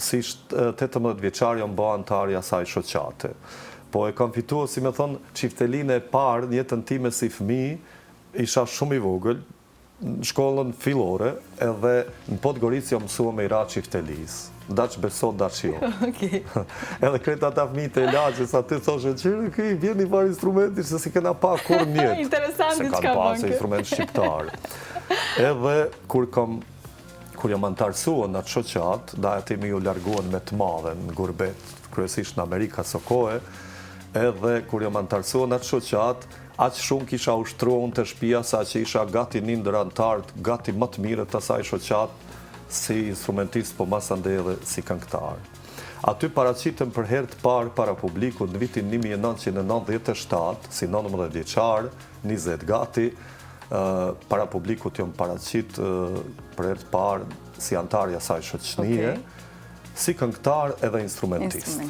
si 18 vjeçar jam bë antarja saj shoqate. Po e kam fituar, si me thonë, çiftelinë e parë në jetën time si fëmijë, isha shumë i vogël, në shkollën fillore, edhe në Podgoricë jam mësuar me i ra çiftelisë. Daç beso, daç jo. Edhe kreta ata fëmijët e lagjës, aty thoshin, që vjeni var instrumenti, se si kena pa kur njetë. Interesant se diçka kanë pas banke. instrument shqiptar. Edhe kur jam antarësuar në atë shoqat, da ati mi ju larguan me të madhe në gurbet, kryesisht në Amerika së kohe, edhe kur jam antarësuar në atë shoqat, aq shumë kisha ushtruar unë të shtëpia sa që isha gati një ndër antarët, gati më të mirë të asaj shoqat, si instrumentist, po mas ande edhe si këngëtar. Aty paraqitëm për herë të parë para publikut në vitin 1997, si 19 vjeçar, 20 gati, para publikut jam paraqit për herë të parë si antarja saj shoqënie, si këngëtar edhe instrumentist.